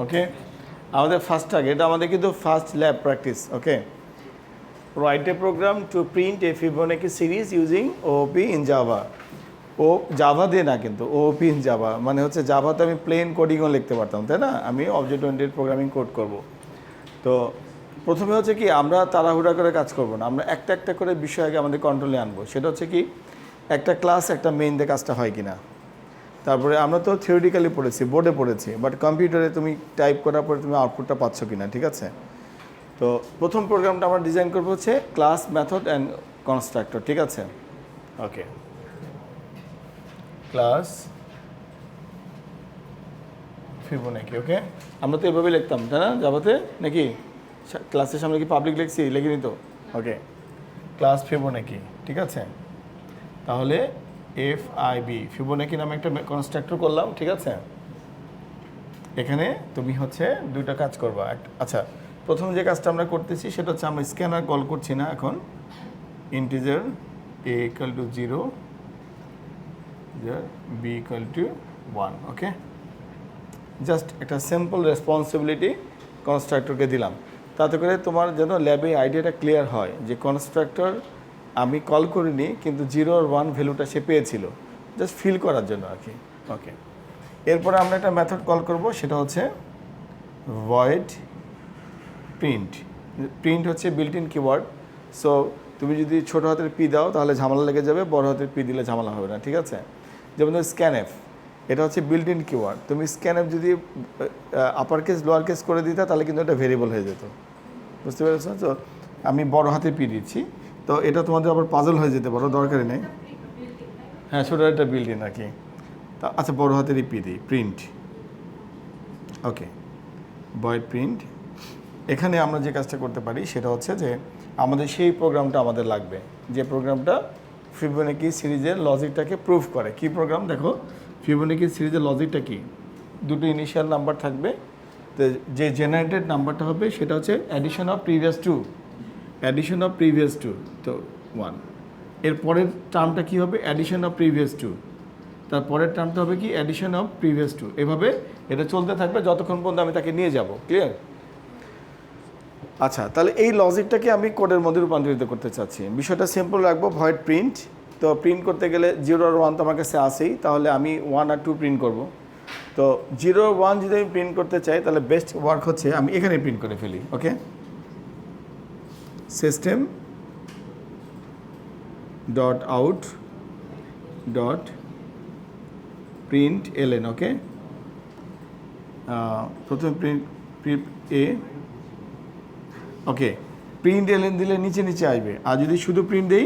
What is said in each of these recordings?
ওকে, আমাদের first target, এটা আমাদের কিন্তু first lab practice. Okay, write a program to print a Fibonacci series using OOP in Java. ও Java দিয়ে না, কিন্তু OOP in Java মানে হচ্ছে জাভাতে আমি প্লেন কোডিংও লিখতে পারতাম, তাই না? আমি অবজেক্ট ওরিয়েন্টেড প্রোগ্রামিং কোড করব। তো প্রথমে হচ্ছে কি, আমরা তাড়াহুড়া করে কাজ করব না, আমরা একটা একটা করে বিষয়কে আমাদের কন্ট্রোলে আনবো। সেটা হচ্ছে কি, একটা ক্লাস একটা মেইন দিয়ে কাজটা হয় কিনা। তারপরে আমরা তো থিওরিটিক্যালি পড়েছি, বোর্ডে পড়েছি, বাট কম্পিউটারে তুমি টাইপ করার পরে তুমি আউটপুটটা পাচ্ছ কিনা, ঠিক আছে? তো প্রথম প্রোগ্রামটা আমরা ডিজাইন করবো হচ্ছে ক্লাস, মেথড অ্যান্ড কনস্ট্রাক্টর, ঠিক আছে? ওকে, ক্লাস ফিবোনাকি। ওকে, আমরা তো এভাবে লিখতাম, তাই না জাভাতে? নাকি ক্লাসের সামনে কি পাবলিক লিখছি? লিখিনি তো। ওকে, ক্লাস ফিবোনাকি, ঠিক আছে? তাহলে FIB ফিবোনাকি নামে একটা কনস্ট্রাক্টর করলাম, ঠিক আছে? এখানে তুমি হচ্ছে দুইটা কাজ করবা। আচ্ছা, প্রথম যে কাজটা আমরা করতেছি সেটা হচ্ছে আমরা স্ক্যানার কল করছি না এখন। Integer a equal to 0, b equal to 1। Okay, just একটা সিম্পল রেসপন্সিবিলিটি কনস্ট্রাক্টরকে দিলাম, তাতে করে তোমার যেন ল্যাবে আইডিয়াটা ক্লিয়ার হয় যে কনস্ট্রাক্টর আমি কল করিনি, কিন্তু 0 আর 1 ভ্যালুটা সে পেয়েছিল, জাস্ট ফিল করার জন্য আর কি। ওকে, এরপরে আমরা একটা মেথড কল করব, সেটা হচ্ছে void print। প্রিন্ট হচ্ছে বিল্ট ইন কিওয়ার্ড। সো তুমি যদি ছোটো হাতের পি দাও তাহলে ঝামেলা লেগে যাবে, বড় হাতের পি দিলে ঝামেলা হবে না, ঠিক আছে? যেমন স্ক্যানএফ, এটা হচ্ছে বিল্ট ইন কিওয়ার্ড। তুমি স্ক্যানএফ যদি আপার কেস লোয়ার কেস করে দিতে তাহলে কিন্তু এটা ভেরিয়েবল হয়ে যেত, বুঝতে পেরেছো? তো আমি বড় হাতের পি দিচ্ছি, তো এটা তোমাদের আবার পাজল হয়ে যেতে পারো, দরকারই নেই। হ্যাঁ, ছোটো একটা বিল্ট ইন আর কি। তা আচ্ছা, বড় হাতেরই পি দিই, প্রিন্ট। ওকে, ভয়েড প্রিন্ট। এখানে আমরা যে কাজটা করতে পারি সেটা হচ্ছে যে আমাদের সেই প্রোগ্রামটা আমাদের লাগবে, যে প্রোগ্রামটা ফিবোনাকি সিরিজের লজিকটাকে প্রুফ করে। কি প্রোগ্রাম? দেখো, ফিবোনাকি সিরিজের লজিকটা কি? দুটো ইনিশিয়াল নাম্বার থাকবে, তো যে জেনারেটেড নাম্বারটা হবে সেটা হচ্ছে addition of previous two, addition of previous two, তো 1। এর পরের টার্মটা কী হবে? Addition of previous two. তারপরের টার্মটা হবে কি? Addition of previous two. এভাবে এটা চলতে থাকবে যতক্ষণ পর্যন্ত আমি তাকে নিয়ে যাব। ক্লিয়ার? আচ্ছা, তাহলে এই লজিকটাকে আমি কোডের মধ্যে রূপান্তরিত করতে চাচ্ছি। বিষয়টা সিম্পল রাখবো, ভয়েড প্রিন্ট। তো প্রিন্ট করতে গেলে 0 আর 1 তো আমার কাছে আসেই, তাহলে আমি 1 আর 2 প্রিন্ট করব। তো 0 আর 1 যদি আমি প্রিন্ট করতে চাই তাহলে বেস্ট ওয়ার্ক হচ্ছে আমি এখানে প্রিন্ট করে ফেলি। Okay, system dot out dot print LN. Okay, প্রথমে প্রিন্ট এ। ওকে, প্রিন্ট এলএন দিলে নিচে নিচে আসবে, আর যদি শুধু প্রিন্ট দেই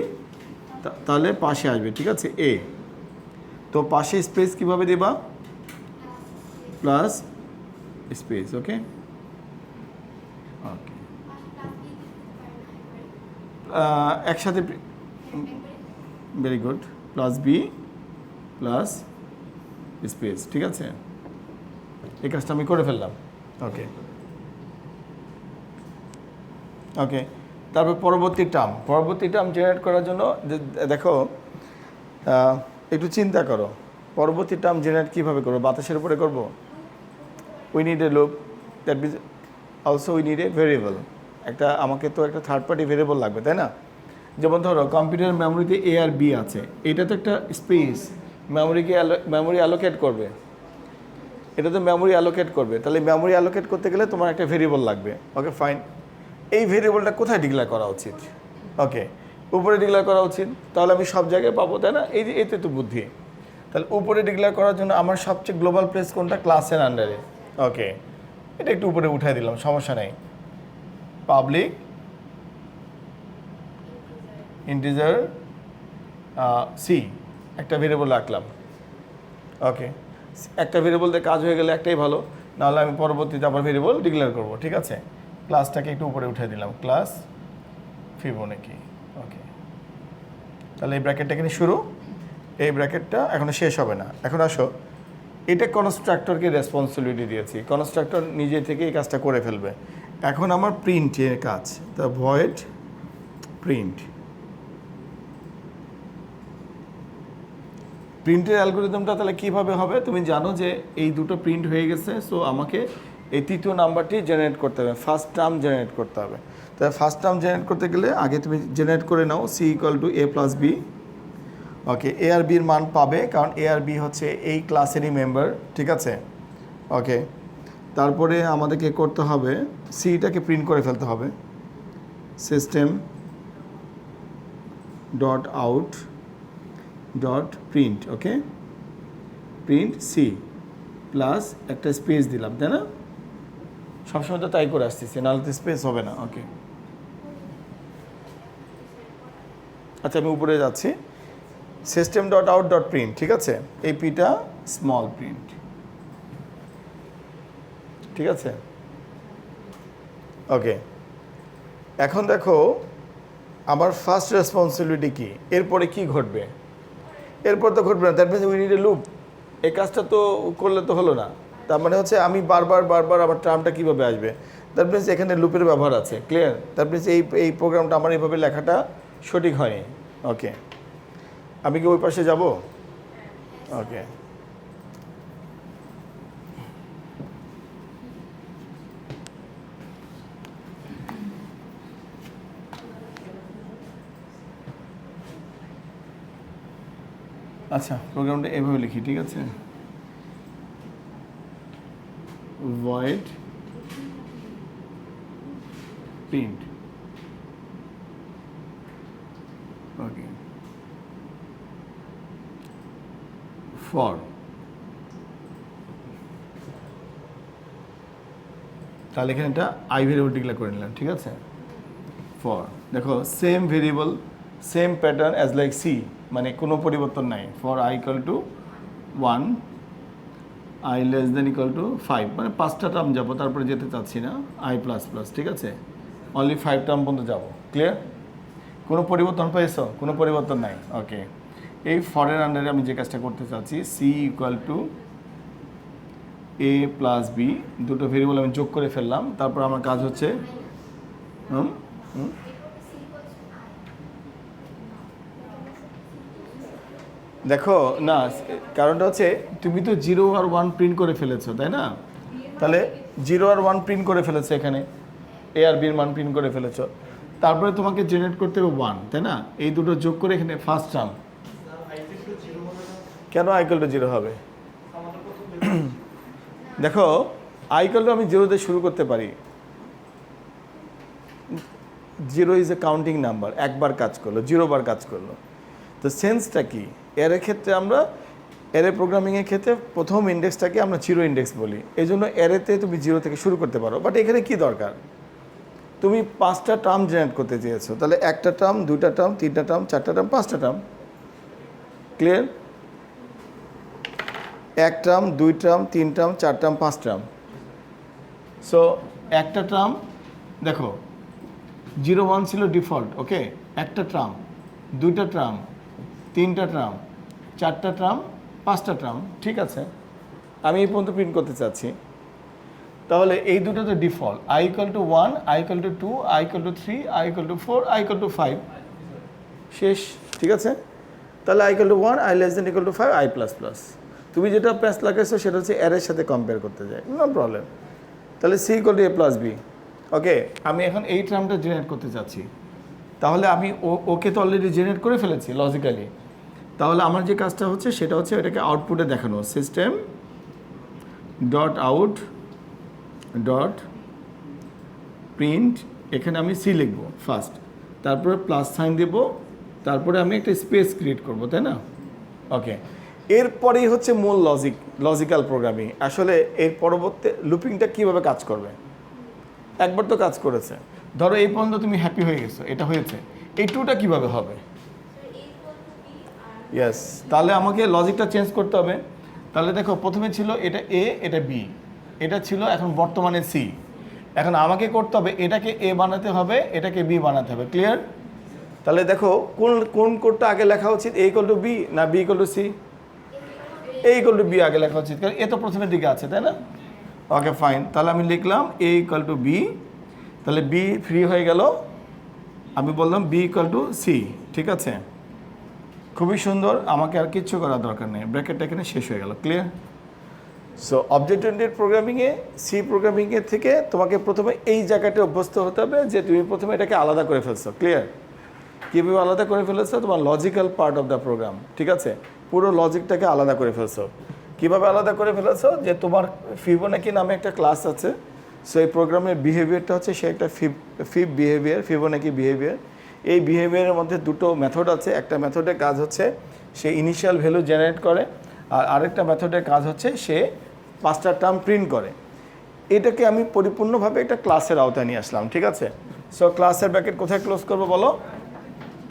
তাহলে পাশে আসবে, ঠিক আছে? এ। তো পাশে স্পেস কিভাবে দেবা? Plus space. ওকে, ওকে, একসাথে, very good, plus B plus space, ঠিক আছে? এই কাজটা আমি করে ফেললাম। ওকে, ওকে, তারপর পরবর্তী টার্ম জেনারেট করার জন্য দেখো, একটু চিন্তা করো, পরবর্তী টার্ম জেনারেট কীভাবে করবো? বাতাসের উপরে করবো? We need a loop, that means also we need a variable. আমাকে তো একটা থার্ড পার্টি ভেরিয়েবল লাগবে, তাই না? যেমন ধরো কম্পিউটার মেমোরিতে এ আর বি আছে, এটা তো একটা স্পেস, মেমোরি অ্যালোকেট করবে, এটা তো মেমোরি অ্যালোকেট করবে। তাহলে মেমোরি অ্যালোকেট করতে গেলে তোমার একটা ভেরিয়েবল লাগবে। ওকে, ফাইন। এই ভেরিয়েবলটা কোথায় ডিক্লেয়ার করা উচিত? ওকে, উপরে ডিক্লেয়ার করা উচিত, তাহলে আমি সব জায়গায় পাবো, তাই না? এতে তো বুদ্ধি। তাহলে উপরে ডিক্লেয়ার করার জন্য আমার সবচেয়ে গ্লোবাল প্লেস কোনটা? ক্লাসের আন্ডারে। ওকে, এটা একটু উপরে উঠাই দিলাম, সমস্যা নেই। পাবলিক ইন্টিজার সি, একটা ভেরিয়েবল রাখলাম। ওকে, একটা ভেরিয়েবল দিয়ে কাজ হয়ে গেলে একটাই ভালো, নাহলে আমি পরবর্তীতে আবার ভেরিয়েবল ডিক্লেয়ার করবো, ঠিক আছে? ক্লাসটাকে একটু উপরে উঠে দিলাম, ক্লাস ফিবোনাকি। ওকে, তাহলে এই ব্র্যাকেটটা এখানে শুরু, এই ব্র্যাকেটটা এখনো শেষ হবে না। এখন আসো, এটা কনস্ট্রাক্টরকে রেসপন্সিবিলিটি দিয়েছি, কনস্ট্রাক্টর নিজে থেকে এই কাজটা করে ফেলবে। এখন আমার প্রিন্টের কাজ, দ্য ভয়েড প্রিন্ট। প্রিন্টের অ্যালগোরিদমটা তাহলে কীভাবে হবে? তুমি জানো যে এই দুটো প্রিন্ট হয়ে গেছে, সো আমাকে এই তৃতীয় নাম্বারটি জেনারেট করতে হবে, ফার্স্ট টার্ম জেনারেট করতে হবে। তাহলে ফার্স্ট টার্ম জেনারেট করতে গেলে আগে তুমি জেনারেট করে নাও C equal to A plus B. Okay, A আর বির মান পাবে, কারণ এ আর বি হচ্ছে এই ক্লাসেরই মেম্বার, ঠিক আছে। ওকে, তারপরে আমাদেরকে করতে হবে সিটাকে প্রিন্ট করে ফেলতে হবে, system dot out dot print. Okay, print C plus একটা স্পেস দিলাম, তাই না? সবসময় তো তাই করে আসতেছি, নাহলে তো স্পেস হবে না। ওকে, আচ্ছা আমি উপরে যাচ্ছি, system dot out dot print, ঠিক আছে। এই পিটা স্মল প্রিন্ট, ঠিক আছে। ওকে, এখন দেখো আমার ফার্স্ট রেসপন্সিবিলিটি কি, এরপরে কি ঘটবে? এরপর তো ঘটবে না, that means we need a loop. এই কাজটা তো করলে তো হলো না, তার মানে হচ্ছে আমি বারবার আবার টার্মটা কীভাবে আসবে, দ্যাট মিনস এখানে লুপের ব্যবহার আছে। ক্লিয়ার? দ্যাট মিনস এই প্রোগ্রামটা আমার এইভাবে লেখাটা সঠিক হয়নি। ওকে, আমি কি ওই পাশে যাব? ওকে, আচ্ছা প্রোগ্রামটা এভাবে লিখি, ঠিক আছে। void print, ওকে, for তাহলে এখানে একটা আই ভেরিয়েবল ডিক্লেয়ার করে নিলাম, ঠিক আছে। ফর দেখো same variable same pattern as like C, মানে কোনো পরিবর্তন নাই। For i equal to 1, i less than equal to 5, মানে 5টা টার্ম যাবো, তারপরে যেতে চাচ্ছি না। আই প্লাস প্লাস, ঠিক আছে, অনলি 5 টার্ম পর্যন্ত যাবো। ক্লিয়ার? কোনো পরিবর্তন পেয়েছো? কোনো পরিবর্তন নাই। ওকে, এই ফরের আন্ডারে আমি যে কাজটা করতে চাচ্ছি, C equal to A plus B, দুটো ভেরিয়েবল আমি যোগ করে ফেললাম। তারপর আমার কাজ হচ্ছে দেখো না, কারণটা হচ্ছে তুমি তো 0 আর 1 প্রিন্ট করে ফেলেছো, তাই না? তাহলে 0 আর 1 প্রিন্ট করে ফেলেছো, এখানে এ আর বির মান প্রিন্ট করে ফেলেছো। তারপরে তোমাকে জেনারেট করতে হবে 1, তাই না? এই দুটো যোগ করে এখানে ফার্স্ট টার্ম। কেন আই ইকুয়াল টু 0 হবে? দেখো আই ইকুয়াল টু আমি 0 দিয়ে শুরু করতে পারি। 0 ইজ এ কাউন্টিং নাম্বার, একবার কাজ করলো, 0 বার কাজ করলো। তো সেন্সটা কি? এর ক্ষেত্রে আমরা অ্যারে প্রোগ্রামিংয়ের ক্ষেত্রে প্রথম ইন্ডেক্সটাকে আমরা 0 ইন্ডেক্স বলি, এই জন্য অ্যারেতে তুমি 0 থেকে শুরু করতে পারো। বাট এখানে কি দরকার, তুমি 5টা টার্ম জেনারেট করতে চেয়েছো, তাহলে 1টা টার্ম, 2টা টার্ম, 3টা টার্ম, 4টা টার্ম, 5টা term. Clear? 1 term, 2 term, 3 term, 4 term, 5 term. So একটা টার্ম দেখো 0, 1 ছিল ডিফল্ট। ওকে, একটা টার্ম, 2টা টার্ম, 3টা টার্ম, 4টা টার্ম, 5টা টার্ম, ঠিক আছে। আমি এই পর্যন্ত প্রিন্ট করতে চাচ্ছি। তাহলে এই দুটো তো default, I equal to 1, I equal two 2, I equal two 3, I equal two 4, I equal to 5, শেষ, ঠিক আছে। তাহলে I equal to 1, i less than equal to 5, I plus plus. তুমি যেটা প্যাচ লাগাইছো সেটা হচ্ছে এর সাথে কম্পেয়ার করতে যায়, নো প্রবলেম। তাহলে C equal to A plus B. Okay, আমি এখন এই টার্মটা জেনারেট করতে চাচ্ছি। তাহলে আমি ওকে তো অলরেডি জেনারেট করে ফেলেছি লজিক্যালি। তাহলে আমার যে কাজটা হচ্ছে সেটা হচ্ছে এটাকে আউটপুটে দেখানো, system dot out dot print, এখানে আমি সি লিখব ফার্স্ট, তারপরে প্লাস সাইন দেব, তারপরে আমি একটা স্পেস ক্রিয়েট করব, তাই না? ওকে, এরপরেই হচ্ছে মূল লজিক্যাল প্রোগ্রামিং। আসলে এর পরবর্তী লুপিংটা কীভাবে কাজ করবে, একবার তো কাজ করেছে, ধরো এই পর্যন্ত তুমি হ্যাপি হয়ে গেছো, এটা হয়েছে, এই টুটা কীভাবে হবে? ইয়েস, তাহলে আমাকে লজিকটা চেঞ্জ করতে হবে। তাহলে দেখো প্রথমে ছিল এটা এ, এটা বি, এটা ছিল এখন বর্তমানে সি। এখন আমাকে করতে হবে এটাকে এ বানাতে হবে, এটাকে বি বানাতে হবে। ক্লিয়ার? তাহলে দেখো কোন কোডটা আগে লেখা উচিত, এ ইকুয়াল টু বি না B equal to C? A equal to B আগে লেখা উচিত, কারণ এ তো প্রথমের দিকে আছে, তাই না? ওকে ফাইন, তাহলে আমি লিখলাম এ ইকুয়াল টু বি, তাহলে বি ফ্রি হয়ে গেল, আমি বললাম বি ইকুয়াল টু সি, ঠিক আছে। খুবই সুন্দর, আমাকে আর কিচ্ছু করার দরকার নেই, ব্র্যাকেটটা এখানে শেষ হয়ে গেল। ক্লিয়ার? সো অবজেক্ট ওরিয়েন্টেড প্রোগ্রামিংয়ে সি প্রোগ্রামিংয়ের থেকে তোমাকে প্রথমে এই জায়গাটা অভ্যস্ত হতে হবে যে তুমি প্রথমে এটাকে আলাদা করে ফেলছো। ক্লিয়ার? কীভাবে আলাদা করে ফেলেছো? তোমার logical part of the program, ঠিক আছে, পুরো লজিকটাকে আলাদা করে ফেলছো। কীভাবে আলাদা করে ফেলেছো? যে তোমার ফিবোনাকি নামে একটা ক্লাস আছে, সো এই প্রোগ্রামের বিহেভিয়ারটা হচ্ছে সে একটা ফিব বিহেভিয়ার, ফিবোনাকি বিহেভিয়ার। এই বিহেভিয়ারের মধ্যে দুটো মেথড আছে। একটা মেথডের কাজ হচ্ছে সে ইনিশিয়াল ভ্যালু জেনারেট করে, আর আরেকটা মেথডের কাজ হচ্ছে সে 5টা টার্ম প্রিন্ট করে। এটাকে আমি পরিপূর্ণভাবে একটা ক্লাসের আওতায় নিয়ে আসলাম, ঠিক আছে। সো ক্লাসের ব্র্যাকেট কোথায় ক্লোজ করবো বলো?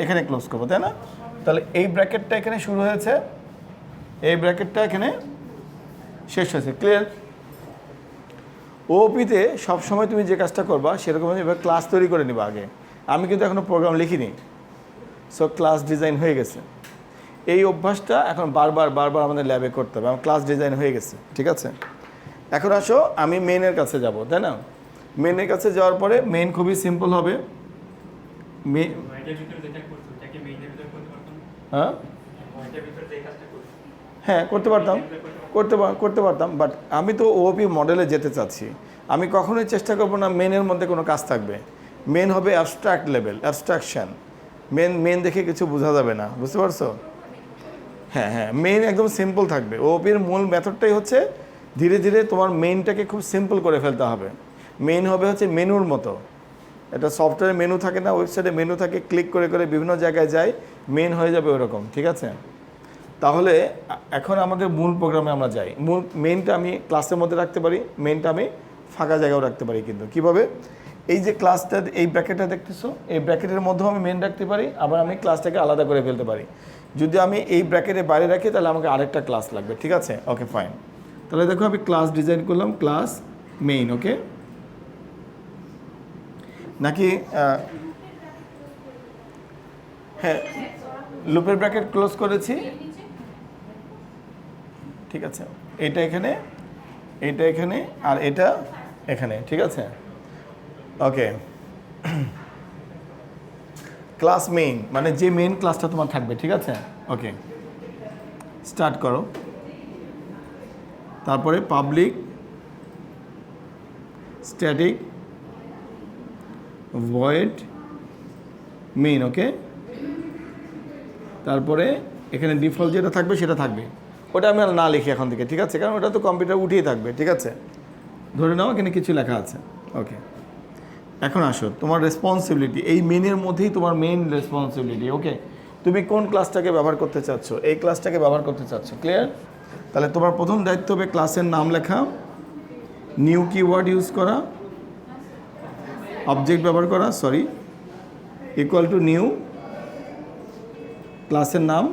এখানে ক্লোজ করবো, তাই না? তাহলে এই ব্র্যাকেটটা এখানে শুরু হয়েছে, এই ব্র্যাকেটটা এখানে শেষ হয়েছে। ক্লিয়ার? ওপিতে সবসময় তুমি যে কাজটা করবা সেরকম এবার ক্লাস তৈরি করে নিবা আগে। আমি কিন্তু এখনও প্রোগ্রাম লিখিনি, সো ক্লাস ডিজাইন হয়ে গেছে। এই অভ্যাসটা এখন বারবার আমাদের ল্যাবে করতে হবে। আমার ক্লাস ডিজাইন হয়ে গেছে, ঠিক আছে। এখন আসো আমি মেইনের কাছে যাব, তাই না? মেইনের কাছে যাওয়ার পরে মেইন খুবই সিম্পল হবে। হ্যাঁ করতে পারতাম, বাট আমি তো ওপি মডেলে যেতে চাচ্ছি। আমি কখনোই চেষ্টা করবো না মেনের মধ্যে কোনো কাজ থাকবে। মেন হবে অ্যাবস্ট্রাক্ট লেভেল, অ্যাবস্ট্রাকশান। মেন দেখে কিছু বোঝা যাবে না, বুঝতে পারছো? হ্যাঁ, মেইন একদম সিম্পল থাকবে। ওপির মূল মেথডটাই হচ্ছে ধীরে ধীরে তোমার মেইনটাকে খুব সিম্পল করে ফেলতে হবে। মেইন হবে হচ্ছে মেনুর মতো। এটা সফটওয়্যারে মেনু থাকে না, ওয়েবসাইটে মেনু থাকে, ক্লিক করে বিভিন্ন জায়গায় যায়, মেইন হয়ে যাবে ওরকম, ঠিক আছে। তাহলে এখন আমাদের মূল প্রোগ্রামে আমরা যাই। মেইনটা আমি ক্লাসের মধ্যে রাখতে পারি, মেইনটা আমি ফাঁকা জায়গাও রাখতে পারি। কিন্তু কীভাবে? এই যে ক্লাসটা, এই ব্র্যাকেটটা দেখতেছো, এই ব্র্যাকেটের মধ্যেও আমি মেইন রাখতে পারি, আবার আমি ক্লাসটাকে আলাদা করে ফেলতে পারি। যদি আমি এই ব্র্যাকেটের বাইরে রাখি তাহলে আমাকে আরেকটা ক্লাস লাগবে, ঠিক আছে। Okay fine. তাহলে দেখো আমি ক্লাস ডিজাইন করলাম, ক্লাস মেইন। ওকে, নাকি হ্যাঁ লুপের ব্র্যাকেট ক্লোজ করেছি, ঠিক আছে। এটা এখানে, এটা এখানে, আর এটা এখানে, ঠিক আছে। ওকে, ক্লাস মেইন মানে যে মেইন ক্লাসটা তোমার থাকবে, ঠিক আছে। ওকে, স্টার্ট করো। তারপরে পাবলিক স্ট্যাটিক ভয়েড মেইন। ওকে, তারপরে এখানে ডিফল্ট যেটা থাকবে সেটা থাকবে, ওটা আমি আর না লিখি এখন থেকে, ঠিক আছে, কারণ ওটা তো কম্পিউটার উঠিয়ে থাকবে, ঠিক আছে। ধরে নাও এখানে কিছু লেখা আছে। ওকে, এখন আসো তোমার রেসপন্সিবিলিটি, এই মেইনের মধ্যেই তোমার মেইন রেসপন্সিবিলিটি। ওকে, তুমি কোন ক্লাসটাকে ব্যবহার করতে চাচ্ছ? এই ক্লাসটাকে ব্যবহার করতে চাচ্ছ। ক্লিয়ার? তাহলে তোমার প্রথম দায়িত্ব হবে ক্লাসের নাম লেখা, নিউ কিওয়ার্ড ইউজ করা, অবজেক্ট ব্যবহার করা, ইকুয়াল টু নিউ, ক্লাসের নাম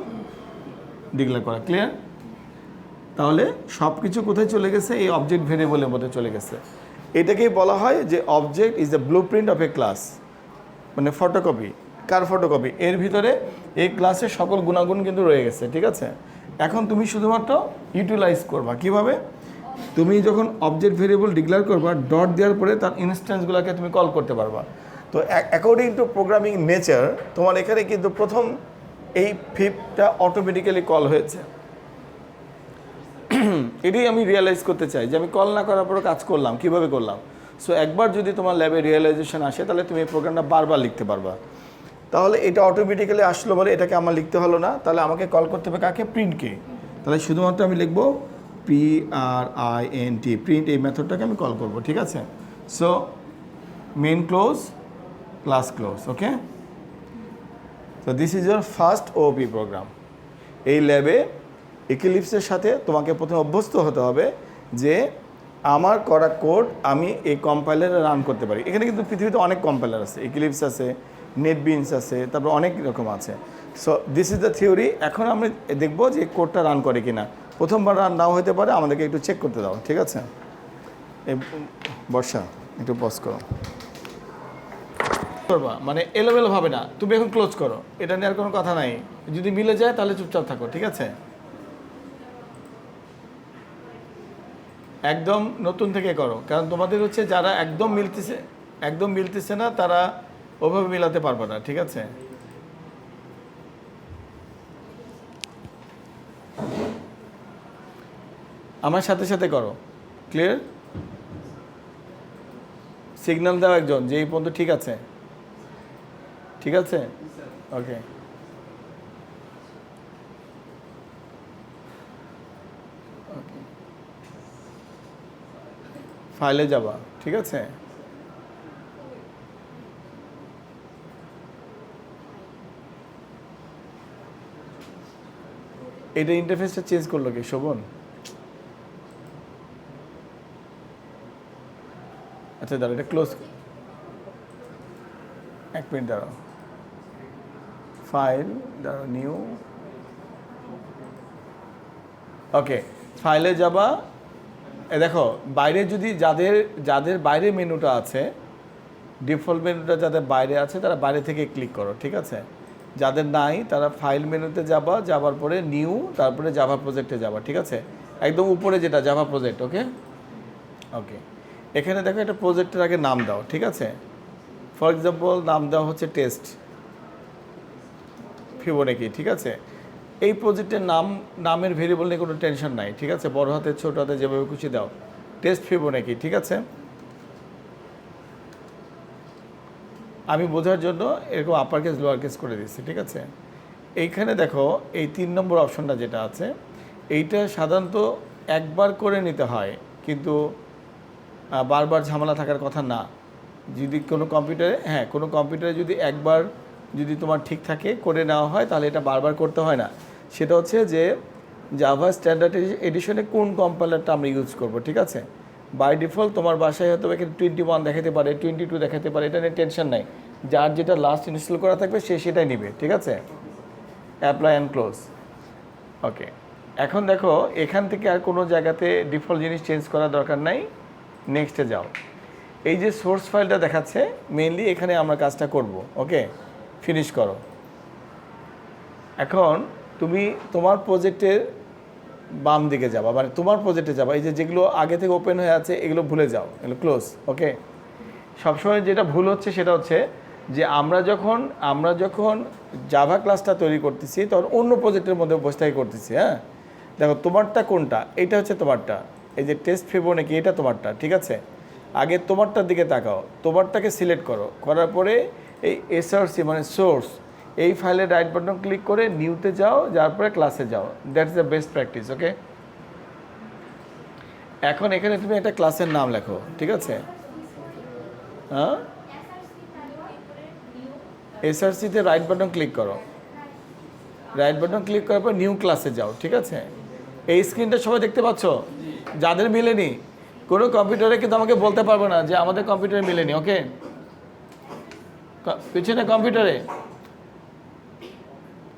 ডিক্লেয়ার করা। ক্লিয়ার? তাহলে সব কিছু কোথায় চলে গেছে? এই অবজেক্ট ভেরিয়েবলের মধ্যে চলে গেছে। এটাকেই বলা হয় যে object is the blue print of A class, মানে ফটোকপি। কার ফটোকপি? এর ভিতরে এই ক্লাসের সকল গুণাগুণ কিন্তু রয়ে গেছে, ঠিক আছে। এখন তুমি শুধুমাত্র ইউটিলাইজ করবা। কিভাবে? তুমি যখন অবজেক্ট ভেরিয়েবল ডিক্লেয়ার করবা, ডট দেওয়ার পরে তার ইনস্ট্যান্সগুলোকে তুমি কল করতে পারবা। তো অ্যাকর্ডিং টু প্রোগ্রামিং নেচার তোমার এখানে কিন্তু প্রথম এই ফিপটা অটোমেটিক্যালি কল হয়েছে। এটাই আমি রিয়েলাইজ করতে চাই যে আমি কল না করার পরও কাজ করলাম, কিভাবে করলাম। সো একবার যদি তোমার ল্যাবে রিয়েলাইজেশন আসে তাহলে তুমি এই প্রোগ্রামটা বারবার লিখতে পারবা। তাহলে এটা অটোমেটিক্যালি আসলো বলে এটাকে আমার লিখতে হলো না, তাহলে আমাকে কল করতে হবে কাকে? প্রিন্টকে। তাহলে শুধুমাত্র আমি লিখবো PRINT, প্রিন্ট, এই মেথডটাকে আমি কল করব, ঠিক আছে। So main close, class close. Okay, so this is your first OOP program. এই ল্যাবে ইক্লিপসের সাথে তোমাকে প্রথমে অভ্যস্ত হতে হবে যে আমার করা কোড আমি এই কম্পাইলারে রান করতে পারি। এখানে কিন্তু পৃথিবীতে অনেক কম্পাইলার আছে, ইক্লিপস আছে, নেটবিনস আছে, তারপর অনেক রকম আছে। So this is the theory. এখন আমি দেখবো যে কোডটা রান করে কিনা। প্রথমবার রান নাও হতে পারে, আমাদেরকে একটু চেক করতে দাও, ঠিক আছে। এই বর্ষা একটু পজ করো, করবা মানে এলোমেলো হবে না। তুমি এখন ক্লোজ করো, এটা নিয়ে আর কোনো কথা নাই। যদি মিলে যায় তাহলে চুপচাপ থাকো, ঠিক আছে। একদম নতুন থেকে করো, কারণ তোমাদের হচ্ছে যারা একদম মিলতেছে না তারা ওভাবে মিলাতে পারবে না, ঠিক আছে। আমার সাথে সাথে করো। ক্লিয়ার? সিগন্যাল দাও একজন যে এই পর্যন্ত ঠিক আছে। ঠিক আছে, ওকে। ফাইলে যাবা, ঠিক আছে। এটা ইন্টারফেসটা চেঞ্জ করলো কি শোভন? আচ্ছা দাঁড়াও, এটা ক্লোজ, এক মিনিট দাঁড়াও। ফাইল, দাঁড়াও, নিউ, ওকে। ফাইলে যাবা, দেখো বাইরে যদি যাদের যাদের বাইরে মেনুটা আছে, ডিফল্ট মেনুটা যাদের বাইরে আছে তারা বাইরে থেকে ক্লিক করো, ঠিক আছে। যাদের নাই তারা ফাইল মেনুতে যাবা, যাবার পরে নিউ, তারপরে জাভা প্রজেক্টে যাবা, ঠিক আছে। একদম উপরে যেটা জাভা প্রজেক্ট, ওকে ওকে। এখানে দেখো একটা প্রজেক্টের আগে নাম দাও, ঠিক আছে। ফর এক্সাম্পল নাম দেওয়া হচ্ছে টেস্ট ফিবোনাকি, ঠিক আছে। এই প্রজেক্টের নামের ভেরিয়েবল নিয়ে কোনো টেনশন নাই, ঠিক আছে। বড় হাতে ছোট হাতে যেভাবে খুশি দাও, টেস্ট ফিবোনাকি, ঠিক আছে। আমি বোঝার জন্য এরকম আপার কেস লোয়ার কেস করে দিচ্ছি, ঠিক আছে। এইখানে দেখো এই 3 নম্বর অপশনটা যেটা আছে, এইটা সাধারণত একবার করে নিতে হয়, কিন্তু বারবার ঝামেলা থাকার কথা না। যদি কোনো কম্পিউটারে, হ্যাঁ কোনো কম্পিউটারে যদি একবার যদি তোমার ঠিক থাকে করে নেওয়া হয় তাহলে এটা বারবার করতে হয় না। সেটা হচ্ছে যে জাভা স্ট্যান্ডার্ড এডিশনে কোন কম্পাইলারটা আমরা ইউজ করব, ঠিক আছে। বাই ডিফল্ট তোমার বাসায় হয়তো এখানে 21 দেখাতে পারে, 22 দেখাতে পারে, এটা নিয়ে টেনশন নাই। যার যেটা লাস্ট ইনস্টল করা থাকবে সে সেটাই নিবে, ঠিক আছে। অ্যাপ্লাই অ্যান্ড ক্লোজ, ওকে। এখন দেখো এখান থেকে আর কোনো জায়গাতে ডিফল্ট জিনিস চেঞ্জ করার দরকার নাই। নেক্সটে যাও। এই যে সোর্স ফাইলটা দেখাচ্ছে মেইনলি এখানে আমরা কাজটা করব, ওকে। ফিনিশ করো। এখন তুমি তোমার প্রজেক্টের বাম দিকে যাবা, মানে তোমার প্রজেক্টে যাবা। এই যে যেগুলো আগে থেকে ওপেন হয়ে আছে এগুলো ভুলে যাও, এগুলো ক্লোজ, ওকে। সবসময় যেটা ভুল হচ্ছে সেটা হচ্ছে যে আমরা যখন জাভা ক্লাসটা তৈরি করতেছি তখন অন্য প্রজেক্টের মধ্যে বসে থেকে করতেছি। হ্যাঁ দেখো তোমারটা কোনটা, এটা হচ্ছে তোমারটা, এই যে টেস্ট ফিবোনাকি এটা তোমারটা, ঠিক আছে। আগে তোমারটার দিকে তাকাও, তোমারটাকে সিলেক্ট করো, করার পরে এই এসআরসি মানে সোর্স, এই ফাইলে রাইট বাটন ক্লিক করে নিউতে যাও, যাওয়ার পরে ক্লাসে যাও। That is the best practice, okay. এখন এখানে তুমি একটা ক্লাসের নাম লেখো, ঠিক আছে। হ্যাঁ এসআরসিতে রাইট বাটন ক্লিক করো, রাইট বাটন ক্লিক করার পর নিউ ক্লাসে যাও, ঠিক আছে। এই স্ক্রিনটা সবাই দেখতে পাচ্ছ? যাদের মিলেনি কোনো কম্পিউটারে কিন্তু আমাকে বলতে পারবো না যে আমাদের কম্পিউটারে মিলেনি, ওকে। পিছনে কম্পিউটারে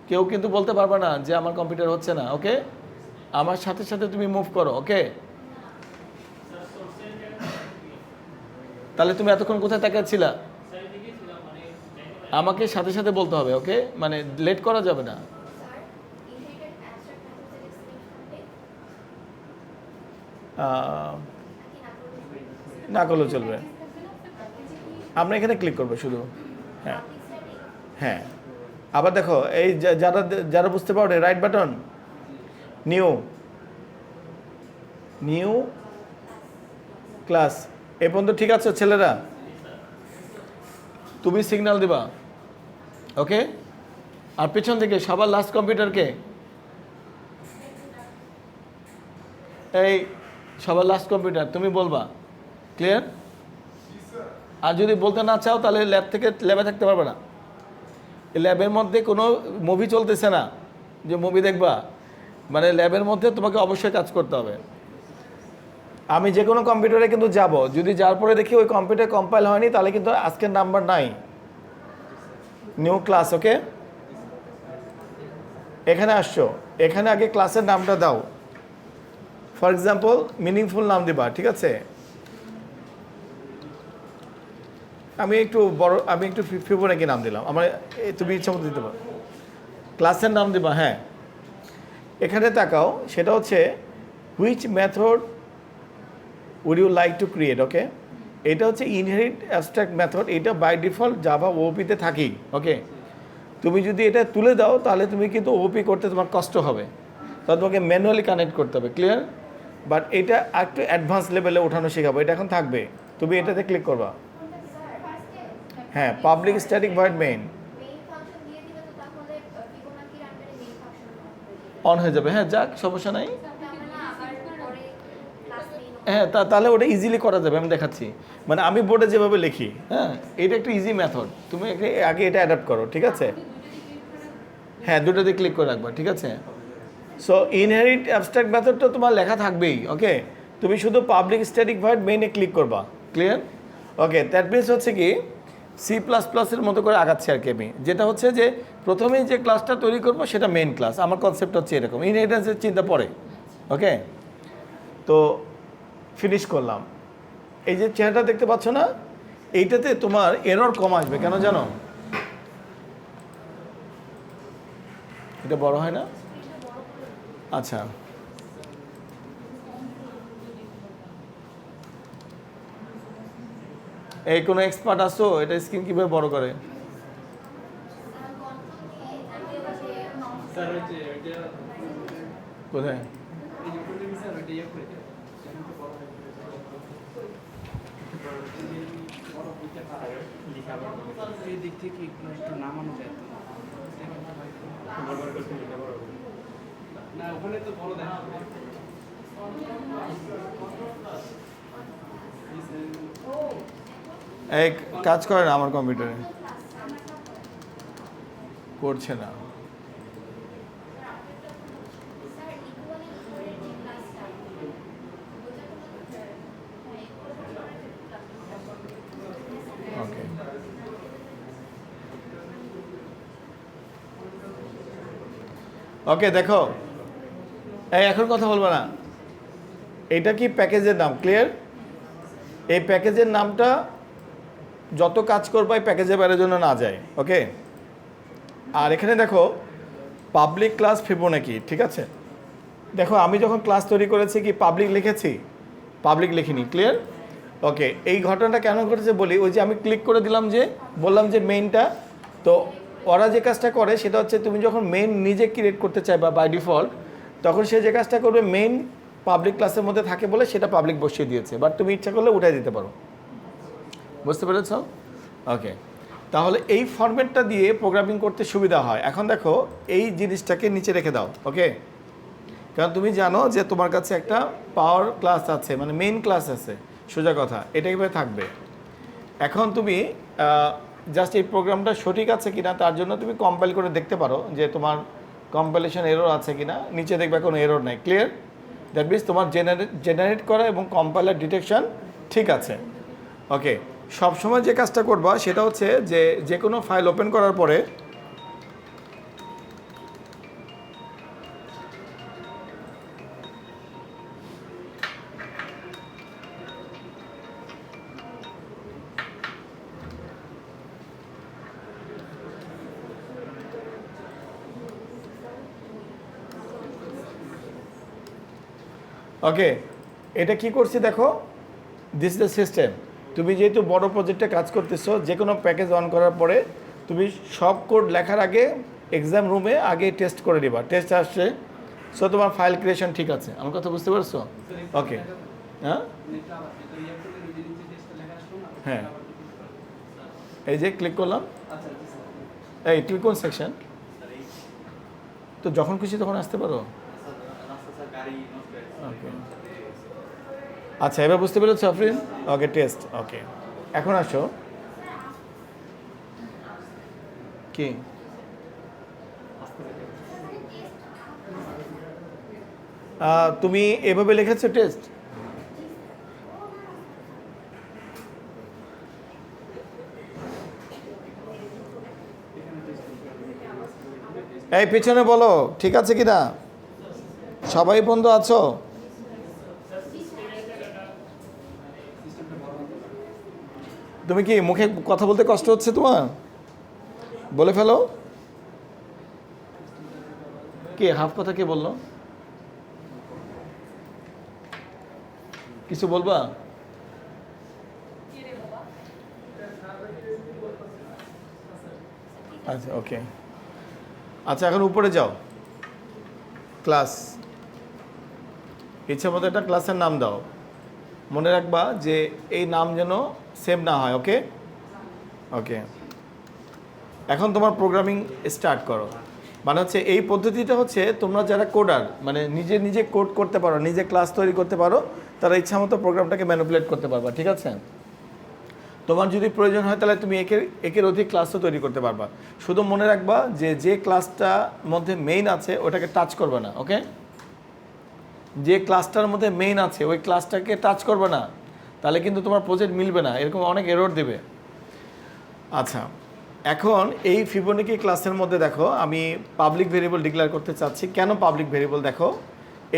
কেউ কিন্তু বলতে পারবে না যে আমার কম্পিউটার হচ্ছে না, ওকে। আমার সাথে সাথে তুমি মুভ করো, ওকে। তাহলে তুমি এতক্ষণ কোথায় তাকিয়েছিলা? আমাকে সাথে সাথে বলতে হবে, ওকে, মানে লেট করা যাবে না। না করলেও চলবে, আমরা এখানে ক্লিক করবো শুধু। হ্যাঁ হ্যাঁ, আবার দেখো এই যারা যারা বুঝতে পারো right button new, new class, এ পর্যন্ত ঠিক আছে ছেলেরা? তুমি সিগন্যাল দিবা, ওকে। আর পেছন থেকে সবার লাস্ট কম্পিউটারকে, এই সবার লাস্ট কম্পিউটার তুমি বলবা, ক্লিয়ার? আর যদি বলতে না চাও তাহলে ল্যাব থেকে ল্যাবে থাকতে পারবে না। এই ল্যাবের মধ্যে কোনো মুভি চলতেছে না যে মুভি দেখবা, মানে ল্যাবের মধ্যে তোমাকে অবশ্যই কাজ করতে হবে। আমি যে কোনো কম্পিউটারে কিন্তু যাব, যদি যার পরে দেখি ওই কম্পিউটার কম্পাইল হয়নি তাহলে কিন্তু আজকের নাম্বার নাই। নিউ ক্লাস, ওকে। এখানে আসছো, এখানে আগে ক্লাসের নামটা দাও। ফর এক্সাম্পল মিনিংফুল নাম দিবা, ঠিক আছে। আমি একটু ফিবোনাকি নাম দিলাম, আমার তুমি ইচ্ছা মতো দিতে পারো। ক্লাসের নাম দিবা, হ্যাঁ। এখানে তাকাও, সেটা হচ্ছে which method would you like to create, okay. এটা হচ্ছে ইনহেরিট অ্যাবস্ট্রাক্ট মেথড, এটা বাই ডিফল্ট জাভা ওপিতে থাকেই, ওকে। তুমি যদি এটা তুলে দাও তাহলে তুমি কিন্তু ওপি করতে তোমার কষ্ট হবে, তাহলে তোমাকে ম্যানুয়ালি কানেক্ট করতে হবে, ক্লিয়ার? বাট এটা একটু অ্যাডভান্স লেভেলে ওঠানো শেখাবো, এটা এখন থাকবে, তুমি এটাতে ক্লিক করবা। হ্যাঁ, public static void main on হয়ে যাবে। হ্যাঁ, যাক, সমস্যা নাই। হ্যাঁ, তাহলে ওটা ইজিলি করা যাবে, আমি দেখাচ্ছি। মানে আমি বোর্ডে যেভাবে লিখি, হ্যাঁ, এটা একটা ইজি মেথড, তুমি আগে এটা অ্যাডাপ্ট করো, ঠিক আছে? হ্যাঁ, দুটোতে ক্লিক করে রাখবা, ঠিক আছে? সো ইনহেরিট অ্যাবস্ট্রাক্ট মেথডটা তোমার লেখা থাকবেই, ওকে? তুমি শুধু পাবলিক স্ট্যাটিক ভয়েড মেইনে ক্লিক করবা, ক্লিয়ার? ওকে, দ্যাট মিনস হচ্ছে কি C++-এর মতো করে আগাচ্ছি আর কি আমি, যেটা হচ্ছে যে প্রথমেই যে ক্লাসটা তৈরি করবো সেটা মেইন ক্লাস। আমার কনসেপ্ট হচ্ছে এরকম, ইনহেরিটেন্সের চিন্তা পড়ে, ওকে? তো ফিনিশ করলাম। এই যে চেহারাটা দেখতে পাচ্ছ না, এইটাতে তোমার এরর কম আসবে, কেন জানো? এটা বড় হয় না? আচ্ছা, এই কোনো এক্সপার্ট আসো এটা স্ক্রিন কীভাবে বড় করে? কোথায়? এই দিক থেকে একটু নামানো যায় না, ওখানে তো বড় দেখা এই কাজ করে না আমার কম্পিউটারে, করছে না। ওকে, ওকে, দেখো, এই এখন কথা বলবো না, এটা কি প্যাকেজের নাম, ক্লিয়ার? এই প্যাকেজের নামটা যত কাজ করবো এই প্যাকেজের বাইরের জন্য না যায়, ওকে? আর এখানে দেখো পাবলিক ক্লাস ফিবোনাকি, ঠিক আছে? দেখো আমি যখন ক্লাস তৈরি করেছি কি পাবলিক লিখেছি? পাবলিক লিখিনি, ক্লিয়ার? ওকে, এই ঘটনাটা কেন ঘটেছে বলি। ওই যে আমি ক্লিক করে দিলাম, যে বললাম যে মেইনটা, তো ওরা যে কাজটা করে সেটা হচ্ছে তুমি যখন মেইন নিজে ক্রিয়েট করতে চাইবা বাই ডিফল্ট, তখন সে যে কাজটা করবে মেইন পাবলিক ক্লাসের মধ্যে থাকে বলে সেটা পাবলিক বসিয়ে দিয়েছে, বাট তুমি ইচ্ছা করলে উঠাই দিতে পারো, বুঝতে পেরেছ? ওকে, তাহলে এই ফরম্যাটটা দিয়ে প্রোগ্রামিং করতে সুবিধা হয়। এখন দেখো এই জিনিসটাকে নিচে রেখে দাও, ওকে? কারণ তুমি জানো যে তোমার কাছে একটা পাওয়ার ক্লাস আছে, মানে মেইন ক্লাস আছে, সোজা কথা, এটা কীভাবে থাকবে। এখন তুমি জাস্ট এই প্রোগ্রামটা সঠিক আছে কিনা তার জন্য তুমি কম্পাইল করে দেখতে পারো যে তোমার কম্পাইলেশন এরর আছে কিনা। নিচে দেখবে কোনো এরর নাই, ক্লিয়ার? দ্যাট মিনস তোমার জেনারেট করা এবং কম্পাইলার ডিটেকশন ঠিক আছে, ওকে? সবসময় যে কাজটা করবা সেটা হচ্ছে যে কোনো ফাইল ওপেন করার পরে ওকে, এটা কি করছি দেখো, দিস ইজ দ্য সিস্টেম। তুমি যেহেতু বড় প্রজেক্টে কাজ করতেছো, যে কোনো প্যাকেজ অন করার পরে তুমি সব কোড লেখার আগে এক্সাম রুমে আগে টেস্ট করে নিবা, টেস্ট আসছে, সো তোমার ফাইল ক্রিয়েশন ঠিক আছে। আমার কথা বুঝতে পারছো? ওকে, হ্যাঁ হ্যাঁ, এই যে ক্লিক করলাম, এই ক্লিক কোন সেকশন, তো যখন খুশি তখন আসতে পারো। ওকে, আচ্ছা, এবার বুঝতে পেরেছো আফরিন? ওকে, টেস্ট, ওকে। এখন আসো, কি তুমি এভাবে লিখেছো টেস্ট? এই পিছনে বলো ঠিক আছে কিনা, সবাই বন্ধু আছো? তুমি কি মুখে কথা বলতে কষ্ট হচ্ছে তোমার? বলে ফেলো। কে হাফ কথা কে বললো? কিছু বলবা? আচ্ছা, ওকে, আচ্ছা, এখন উপরে যাও, ক্লাস ইচ্ছা মতো একটা ক্লাসের নাম দাও, মনে রাখবা যে এই নাম যেন সেম না হয়। ওকে ওকে, এখন তোমার প্রোগ্রামিং স্টার্ট করো। মানে হচ্ছে এই পদ্ধতিটা হচ্ছে তোমরা যারা কোডার, মানে নিজে নিজে কোড করতে পারো, নিজে ক্লাস তৈরি করতে পারো, তারা ইচ্ছা মতো প্রোগ্রামটাকে ম্যানিপুলেট করতে পারবা। ঠিক আছে, তোমার যদি প্রয়োজন হয় তাহলে তুমি একের অধিক ক্লাসও তৈরি করতে পারবা। শুধু মনে রাখবা যে যে ক্লাসটা মধ্যে মেইন আছে ওটাকে টাচ করবে না। ওকে, যে ক্লাসটার মধ্যে মেইন আছে ওই ক্লাসটাকে টাচ করবে না, তাহলে কিন্তু তোমার প্রজেক্ট মিলবে না, এরকম অনেক এরর দেবে। আচ্ছা, এখন এই ফিবোনাকি ক্লাসের মধ্যে দেখো আমি পাবলিক ভেরিয়েবল ডিক্লেয়ার করতে চাচ্ছি। কেন পাবলিক ভেরিয়েবল? দেখো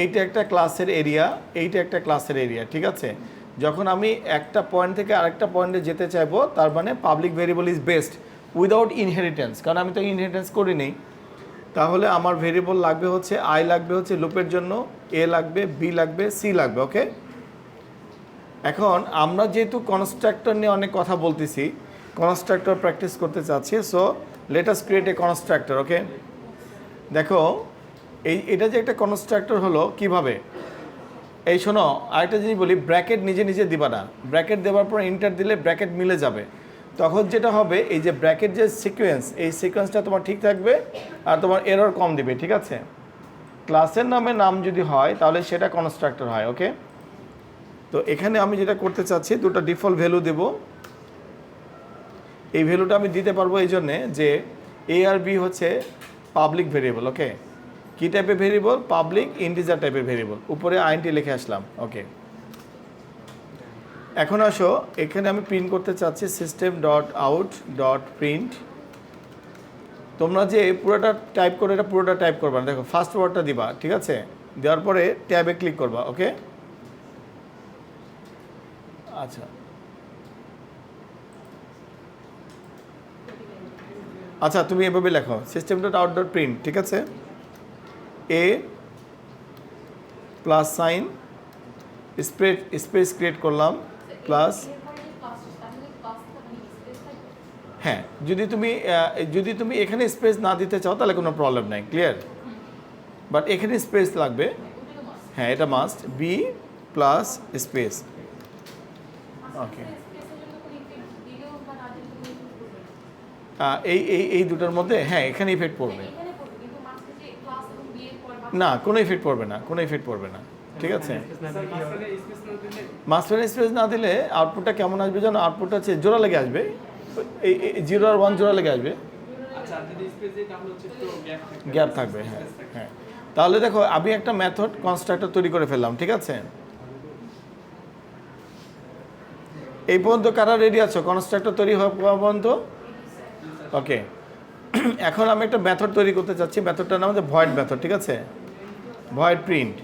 এইটা একটা ক্লাসের এরিয়া, এইটা একটা ক্লাসের এরিয়া। ঠিক আছে, যখন আমি একটা পয়েন্ট থেকে আরেকটা পয়েন্টে যেতে চাইবো, তার মানে public variable is best without inheritance, কারণ আমি তো ইনহেরিটেন্স করিনি। তাহলে আমার ভেরিয়েবল লাগবে হচ্ছে আই লাগবে হচ্ছে লুপের জন্য, এ লাগবে, বি লাগবে, সি লাগবে। ওকে, এখন আমরা যেহেতু কনস্ট্রাক্টর নিয়ে অনেক কথা বলতেছি, কনস্ট্রাক্টর প্র্যাকটিস করতে চাচ্ছি, so let us create a constructor. Okay, দেখো এটা যে একটা কনস্ট্রাক্টর হলো কিভাবে, এই শোনো আরেকটা জিনিস বলি, ব্র্যাকেট নিজে নিজে দিবা না। ব্র্যাকেট দেওয়ার পর ইন্টার দিলে ব্র্যাকেট মিলে যাবে। তখন যেটা হবে, এই যে ব্র্যাকেট যে সিকোয়েন্স, এই সিকোয়েন্সটা তোমার ঠিক থাকবে আর তোমার এরর কম দিবে। ঠিক আছে, ক্লাসের নাম যদি হয় তাহলে সেটা কনস্ট্রাক্টর হয়। ওকে, তো এখানে আমি যেটা করতে চাচ্ছি, দুটো ডিফল্ট ভ্যালু দেব। এই ভ্যালুটা আমি দিতে পারবো এই জন্যে যে এ আর বি হচ্ছে পাবলিক ভেরিয়েবল। ওকে, কী টাইপের ভেরিয়েবল? পাবলিক ইন্টিজার টাইপের ভেরিয়েবল। উপরে আইনটি লিখে আসলাম। ওকে, এখন আসো এখানে আমি প্রিন্ট করতে চাচ্ছি system dot out dot print. তোমরা যে পুরোটা টাইপ করে, এটা পুরোটা টাইপ করবা না, দেখো ফার্স্ট ওয়ার্ডটা দিবা। ঠিক আছে, দেওয়ার পরে ট্যাবে ক্লিক করবা। ওকে, আচ্ছা আচ্ছা, তুমি এভাবে লেখো system dot out dot print. ঠিক আছে, এ প্লাস সাইন স্পেস ক্রিয়েট করলাম প্লাস, হ্যাঁ যদি তুমি এখানে স্পেস না দিতে চাও তাহলে কোনো প্রবলেম নাই, ক্লিয়ার। বাট এখানে স্পেস লাগবে, হ্যাঁ এটা মাস্ট, বি প্লাস স্পেস। ওকে, এই দুটোর মধ্যে হ্যাঁ এখানে ইফেক্ট পড়বে না, কোনো ইফেক্ট পড়বে না, কোনো ইফেক্ট পড়বে না। ঠিক আছে, মাঝখানে স্পেস না দিলে আউটপুটটা কেমন আসবে জানো? আউটপুটটা হচ্ছে জোড়া লেগে আসবে, এই 0 আর 1 জোড়া লেগে আসবে, গ্যাপ থাকবে। হ্যাঁ হ্যাঁ, তাহলে দেখো আমি একটা মেথড কনস্ট্রাক্টর তৈরি করে ফেললাম। ঠিক আছে, এই পর্যন্ত কারা রেডি আছো কনস্ট্রাক্টর তৈরি হওয়া পর্যন্ত? ওকে, এখন আমি একটা মেথড তৈরি করতে চাচ্ছি, মেথডটার নাম হচ্ছে ভয়েড মেথড। ঠিক আছে, ভয়েড প্রিন্ট।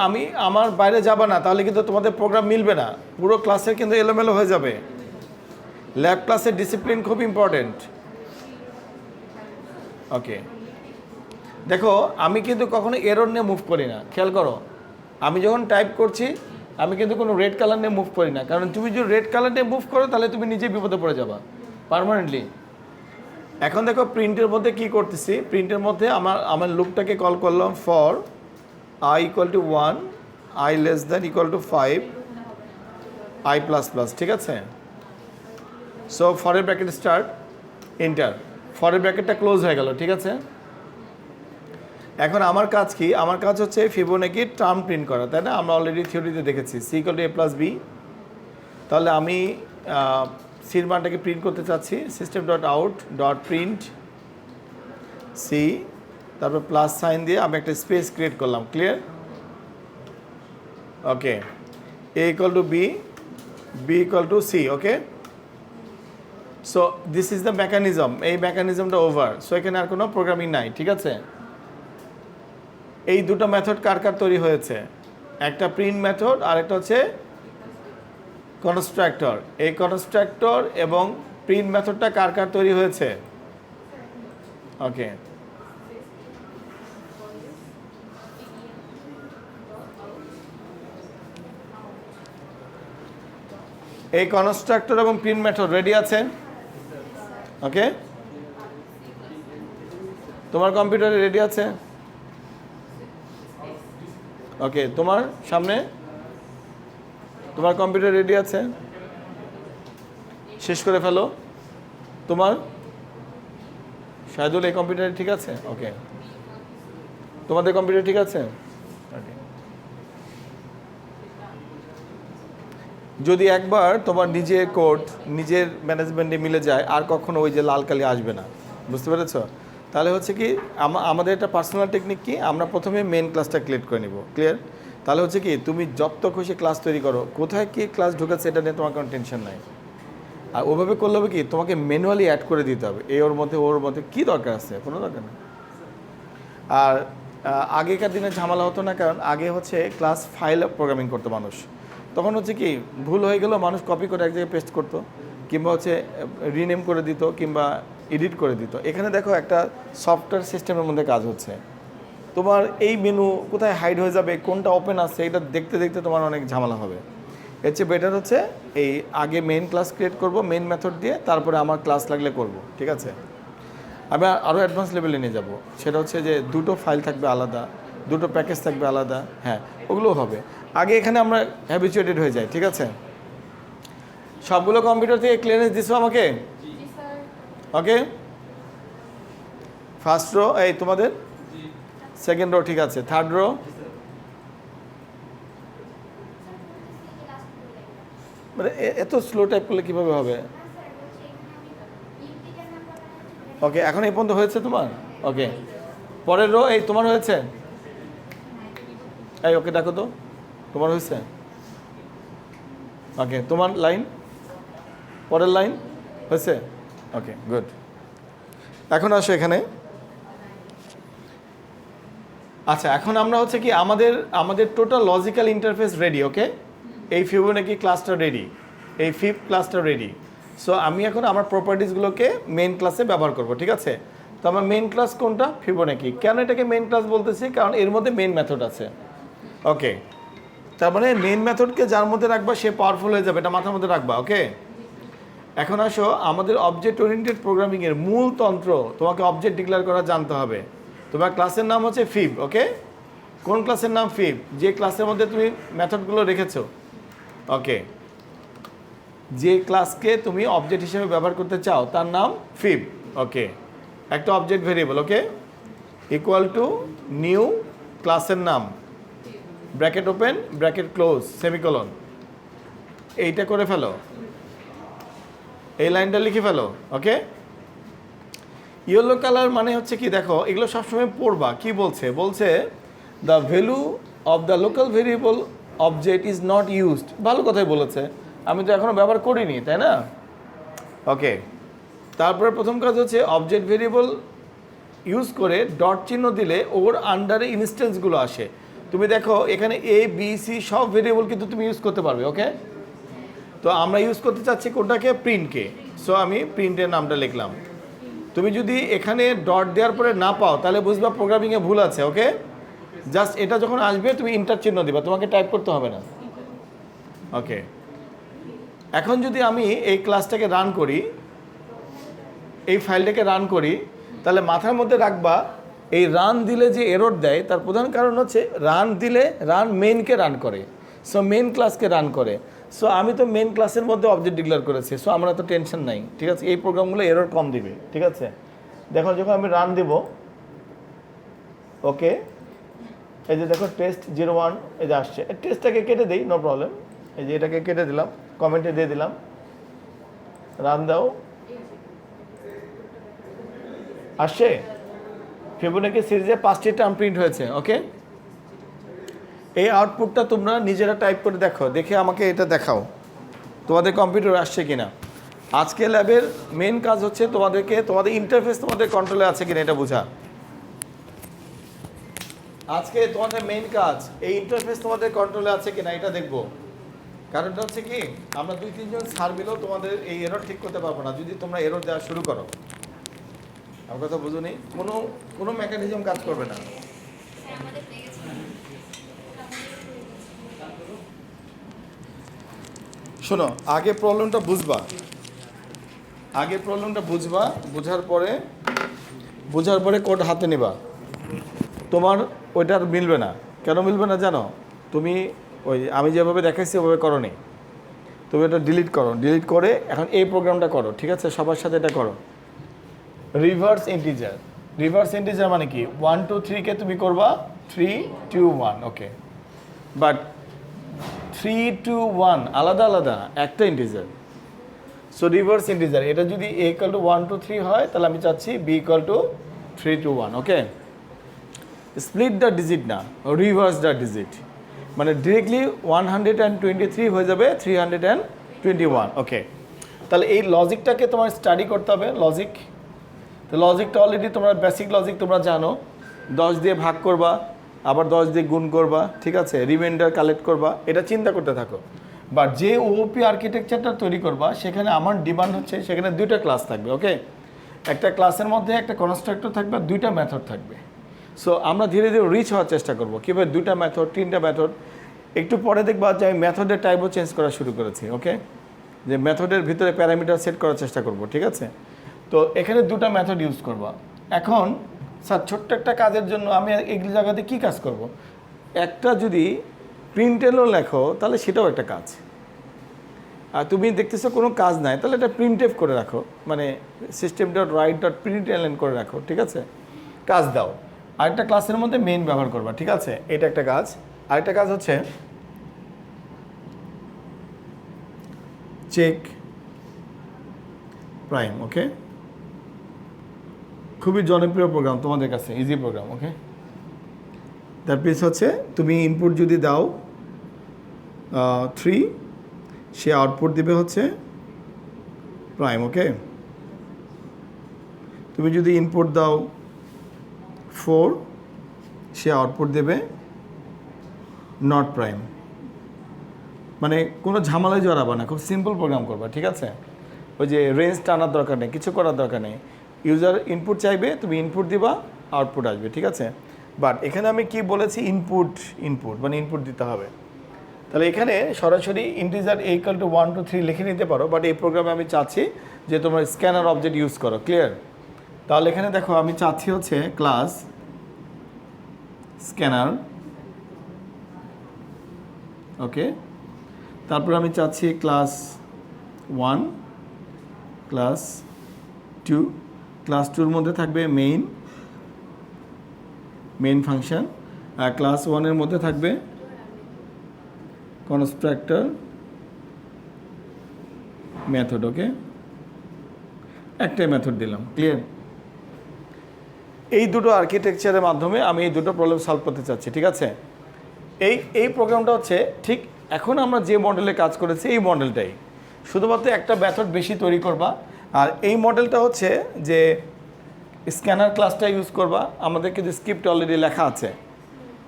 আমি আমার বাইরে যাব না, তাহলে কিন্তু তোমাদের প্রোগ্রাম মিলবে না, পুরো ক্লাসের কিন্তু এলোমেলো হয়ে যাবে। ল্যাব ক্লাসের ডিসিপ্লিন খুব ইম্পর্টেন্ট। ওকে, দেখো আমি কিন্তু কখনো এরর নিয়ে মুভ করি না, খেয়াল করো। আমি যখন টাইপ করছি আমি কিন্তু কোনো রেড কালার নিয়ে মুভ করি না, কারণ তুমি যদি রেড কালার নিয়ে মুভ করো তাহলে তুমি নিজে বিপদে পড়ে যাবা পার্মানেন্টলি। এখন দেখো প্রিন্টের মধ্যে কি করতেছি, প্রিন্টের মধ্যে আমার লুপটাকে কল করলাম for i equal to 1, i less than equal to 5, i plus plus. ঠিক আছে, সো ফরের ব্র্যাকেট স্টার্ট, এন্টার, ফরের ব্র্যাকেটটা ক্লোজ হয়ে গেল। ঠিক আছে, এখন আমার কাজ কি? আমার কাজ হচ্ছে ফিবোনাকি টার্ম প্রিন্ট করা, তাই না? আমরা অলরেডি থিওরিতে দেখেছি C equal to A plus B. তাহলে আমি সির মানটাকে প্রিন্ট করতে চাচ্ছি, system dot out dot print C, তারপর প্লাস সাইন দিয়ে আমি একটা স্পেস ক্রিয়েট করলাম, clear. Okay, A equal to B, B equal to C. Okay, so this is the mechanism, এই মেকানিজমটা ওভার, সো এখানে আর কোনো প্রোগ্রামিং নাই। ঠিক আছে, এই দুটো মেথড কার কার তৈরি হয়েছে? একটা প্রিন্ট মেথড আর একটা হচ্ছে কনস্ট্রাক্টর। এই কনস্ট্রাক্টর এবং প্রিন্ট মেথডটা কার কার তৈরি হয়েছে? ওকে, এই কনস্ট্রাক্টর এবং প্রিন্ট মেথড রেডি আছে? ওকে, তোমার কম্পিউটারে রেডি আছে? ওকে, তোমার সামনে তোমার কম্পিউটার রেডি আছে, শেষ করে ফেলো। তোমার শাহিদুল এই কম্পিউটার ঠিক আছে? ওকে, তোমাদের কম্পিউটার ঠিক আছে? ওকে, যদি একবার তোমার নিজের কোড নিজের ম্যানেজমেন্টে মিলে যায় আর কখনো ওই যে লাল কালি আসবে না, বুঝতে পেরেছো? তাহলে হচ্ছে কি আমাদের একটা পার্সোনাল টেকনিক কি, আমরা প্রথমে মেন ক্লাসটা ক্রিয়েট করে নিব, ক্লিয়ার? তাহলে হচ্ছে কি তুমি যত খুশি ক্লাস তৈরি করো, কোথায় কি ক্লাস ঢুকেছে এটা নিয়ে তোমার কোনো টেনশন নাই। আর ওভাবে করলে হবে কি তোমাকে ম্যানুয়ালি অ্যাড করে দিতে হবে, ওর মধ্যে ওর মধ্যে কী দরকার আছে, কোনো দরকার নেই। আর আগেকার দিনে ঝামেলা হতো না, কারণ আগে হচ্ছে ক্লাস ফাইল প্রোগ্রামিং করতো মানুষ, তখন হচ্ছে কি ভুল হয়ে গেল মানুষ কপি করে এক জায়গায় পেস্ট করতো, কিংবা হচ্ছে রিনেম করে দিত, কিংবা এডিট করে দিত। এখানে দেখো একটা সফটওয়্যার সিস্টেমের মধ্যে কাজ হচ্ছে, তোমার এই মেনু কোথায় হাইড হয়ে যাবে, কোনটা ওপেন আছে, এটা দেখতে দেখতে তোমার অনেক ঝামেলা হবে। এর চেয়ে বেটার হচ্ছে এই আগে মেইন ক্লাস ক্রিয়েট করব মেইন মেথড দিয়ে, তারপরে আমার ক্লাস লাগলে করব, ঠিক আছে? আমি আরও অ্যাডভান্স লেভেলে নিয়ে যাব, সেটা হচ্ছে যে দুটো ফাইল থাকবে আলাদা, দুটো প্যাকেজ থাকবে আলাদা, হ্যাঁ ওগুলো হবে। আগে এখানে আমরা হ্যাবিচুয়েটেড হয়ে যাই, ঠিক আছে? সবগুলো কম্পিউটার থেকে ক্লিয়ারেন্স দিছো আমাকে? ওকে, ফার্স্ট রো এই তোমাদের, সেকেন্ড রো ঠিক আছে, থার্ড রো মানে এত স্লো টাইপ করলে কীভাবে হবে? ওকে, এখন এই পর্যন্ত হয়েছে তোমার? ওকে, পরের রো এই তোমার হয়েছে? এই ওকে দেখো তো তোমার হয়েছে? ওকে, তোমার লাইন, পরের লাইন হয়েছে? Okay good. এখন আসো এখানে। আচ্ছা, এখন আমরা হচ্ছে কি আমাদের টোটাল লজিক্যাল ইন্টারফেস রেডি, ওকে? এই ফিবোনাকি ক্লাসটা রেডি, এই ফিফথ ক্লাসটা রেডি। সো আমি এখন আমার প্রপার্টিসগুলোকে মেইন ক্লাসে ব্যবহার করব, ঠিক আছে? তো আমার মেইন ক্লাস কোনটা? ফিবোনাকি। কেন এটাকে মেইন ক্লাস বলতেছি? কারণ এর মধ্যে মেইন মেথড আছে, ওকে? তার মানে মেইন মেথডকে যার মধ্যে রাখবা সে পাওয়ারফুল হয়ে যাবে, এটা মাথার মধ্যে রাখবা, ওকে? এখন আসো আমাদের অবজেক্ট ওরিয়েন্টেড প্রোগ্রামিংয়ের মূল তন্ত্র, তোমাকে অবজেক্ট ডিক্লেয়ার করা জানতে হবে। তোমার ক্লাসের নাম হচ্ছে ফিব, ওকে? কোন ক্লাসের নাম? ফিব, যে ক্লাসের মধ্যে তুমি মেথডগুলো রেখেছো, ওকে? যে ক্লাসকে তুমি অবজেক্ট হিসেবে ব্যবহার করতে চাও তার নাম ফিব, ওকে? একটা object variable, okay, equal to new ক্লাসের নাম, bracket open bracket close semicolon, এইটা করে ফেলো, এই লাইনটা লিখে ফেলো, ওকে? ইয়েলো কালার মানে হচ্ছে কি দেখো, এগুলো সবসময় পড়বা। কি বলছে? বলছে the value of the local variable object is not used. ভালো কথাই বলেছে, আমি তো এখনও ব্যবহার করিনি, তাই না? ওকে, তারপরে প্রথম কাজ হচ্ছে অবজেক্ট ভেরিয়েবল ইউজ করে ডট চিহ্ন দিলে ওর আন্ডারে ইনস্ট্যান্সগুলো আসে। তুমি দেখো এখানে এ বি সি সব ভেরিয়েবল কিন্তু তুমি ইউজ করতে পারবে, ওকে? তো আমরা ইউজ করতে চাচ্ছি কোনটাকে? প্রিন্টকে। সো আমি প্রিন্টের নামটা লিখলাম। তুমি যদি এখানে ডট দেওয়ার পরে না পাও তাহলে বুঝবা প্রোগ্রামিংয়ে ভুল আছে, ওকে? জাস্ট এটা যখন আসবে তুমি ইন্টার চিহ্ন দিবা, তোমাকে টাইপ করতে হবে না, ওকে? এখন যদি আমি এই ক্লাসটাকে রান করি, এই ফাইলটাকে রান করি, তাহলে মাথার মধ্যে রাখবা এই রান দিলে যে এরর দেয় তার প্রধান কারণ হচ্ছে রান দিলে রান মেইনকে রান করে, সো মেইন ক্লাসকে রান করে। সো আমি তো মেইন ক্লাসের মধ্যে অবজেক্ট ডিক্লেয়ার করেছি, সো আমরা তো টেনশন নাই, ঠিক আছে? এই প্রোগ্রামগুলো এরর কম দিবে, ঠিক আছে? দেখো যখন আমি রান দেব, ওকে, এই যে দেখো test01 এই যে আসছে, টেস্টটাকে কেটে দিই, নো প্রবলেম। এই যে এটাকে কেটে দিলাম, কমেন্টে দিয়ে দিলাম, রান দাও, আসছে। ফিবোনাকি সিরিজে 5টি টার্ম প্রিন্ট হয়েছে, ওকে? এই আউটপুটটা তোমরা নিজেরা টাইপ করে দেখো, দেখে আমাকে এটা দেখাও তোমাদের কম্পিউটার আসছে কিনা। আজকে ল্যাবের মেন কাজ হচ্ছে তোমাদেরকে তোমাদের ইন্টারফেস তোমাদের কন্ট্রোলে আছে কিনা এটা বোঝা। আজকে তোমাদের মেইন কাজ এই ইন্টারফেস তোমাদের কন্ট্রোলে আছে কিনা এটা দেখবো। কারণটা হচ্ছে কি, আমরা 2-3 জন স্যার মিলেও তোমাদের এই এরর ঠিক করতে পারবো না যদি তোমরা এরর দেওয়া শুরু করো। আমার কথা বুঝুনি, কোনো মেকানিজম কাজ করবে না। শোনো, আগে প্রবলেমটা বুঝবা, বোঝার পরে কোড হাতে নিবা। তোমার ওইটা আর মিলবে না, কেন মিলবে না জানো? তুমি ওই আমি যেভাবে দেখাইছি ওভাবে করো নি, তুমি এটা ডিলিট করো, ডিলিট করে এখন এই প্রোগ্রামটা করো, ঠিক আছে? সবার সাথে এটা করো। রিভার্স ইন্টিজার, রিভার্স ইন্টিজার মানে কি 1 2 3 কে তুমি করবা 3 2 1, ওকে? বাট 3 2 1 আলাদা আলাদা একটা ইন্টিজার। সো রিভার্স ইন্টিজার এটা যদি a = 1 2 3 হয় তাহলে আমি চাচ্ছি b = 3 2 1, okay? Split the digit না, রিভার্স দ্য ডিজিট, মানে ডিরেক্টলি 123 হয়ে যাবে 321, ওকে? তাহলে এই লজিকটাকে তোমার স্টাডি করতে হবে, লজিক। তো লজিকটা অলরেডি তোমরা বেসিক লজিক তোমরা জানো, 10 দিয়ে ভাগ করবা, আবার 10 দিয়ে গুণ করবা, ঠিক আছে? রিমাইন্ডার কালেক্ট করবা, এটা চিন্তা করতে থাকো। বাট যে ওপি আর্কিটেকচারটা তৈরি করবা সেখানে আমার ডিমান্ড হচ্ছে সেখানে দুইটা ক্লাস থাকবে, ওকে? একটা ক্লাসের মধ্যে একটা কনস্ট্রাক্টর থাকবে, দুইটা মেথড থাকবে। সো আমরা ধীরে ধীরে রিচ হওয়ার চেষ্টা করবো কীভাবে দুইটা মেথড, তিনটা মেথড। একটু পরে দেখবা যে আমি মেথডের টাইপও চেঞ্জ করা শুরু করেছি, ওকে? যে মেথডের ভিতরে প্যারামিটার সেট করার চেষ্টা করব, ঠিক আছে? তো এখানে দুটো মেথড ইউজ করবা। এখন স্যার ছোট্ট একটা কাজের জন্য আমি এগুলি জায়গাতে কী কাজ করব? একটা যদি প্রিন্টেলও লেখো তাহলে সেটাও একটা কাজ। আর তুমি দেখতেছো কোনো কাজ নাই তাহলে এটা প্রিন্টএফ করে রাখো, মানে system.write.println করে রাখো, ঠিক আছে? কাজ দাও। আরেকটা ক্লাসের মধ্যে মেইন ব্যবহার করবা, ঠিক আছে? এটা একটা কাজ। আরেকটা কাজ হচ্ছে চেক প্রাইম, ওকে? খুবই জনপ্রিয় প্রোগ্রাম তোমাদের কাছে, ইজি প্রোগ্রাম, ওকে? তার পিস হচ্ছে তুমি ইনপুট যদি দাও 3, সে আউটপুট দিবে হচ্ছে প্রাইম, ওকে? তুমি যদি ইনপুট দাও 4, সে আউটপুট দেবে নট প্রাইম। মানে কোনো ঝামেলায় জড়াবা না, খুব সিম্পল প্রোগ্রাম করবা, ঠিক আছে? ওই যে রেঞ্জ টানার দরকার নেই, কিছু করার দরকার নেই। ইউজার ইনপুট চাইবে, তুমি ইনপুট দিবা, আউটপুট আসবে, ঠিক আছে? বাট এখানে আমি কি বলেছি, ইনপুট মানে ইনপুট দিতে হবে। তাহলে এখানে সরাসরি ইন্টিজার a = 1 2 3 লিখে নিতে পারো, বাট এই প্রোগ্রামে আমি চাচ্ছি যে তোমরা স্ক্যানার অবজেক্ট ইউজ করো, ক্লিয়ার? তাহলে এখানে দেখো আমি চাচ্ছি হচ্ছে ক্লাস স্ক্যানার, ওকে? তারপর আমি চাচ্ছি ক্লাস 1, ক্লাস 2, ক্লাস 2-র মধ্যে থাকবে মেইন ফাংশন, আর ক্লাস 1-এর মধ্যে থাকবে কনস্ট্রাক্টর মেথড, ওকে? একটাই মেথড দিলাম, ক্লিয়ার? এই দুটো আর্কিটেকচারের মাধ্যমে আমি এই দুটো প্রবলেম সলভ করতে চাচ্ছি, ঠিক আছে? এই প্রোগ্রামটা হচ্ছে ঠিক এখন আমরা যে মডেলে কাজ করেছি এই মডেলটাই, শুধুমাত্র একটা মেথড বেশি তৈরি করবা। আর এই মডেলটা হচ্ছে যে স্ক্যানার ক্লাসটা ইউজ করবা। আমাদের কিন্তু স্ক্রিপ্ট অলরেডি লেখা আছে,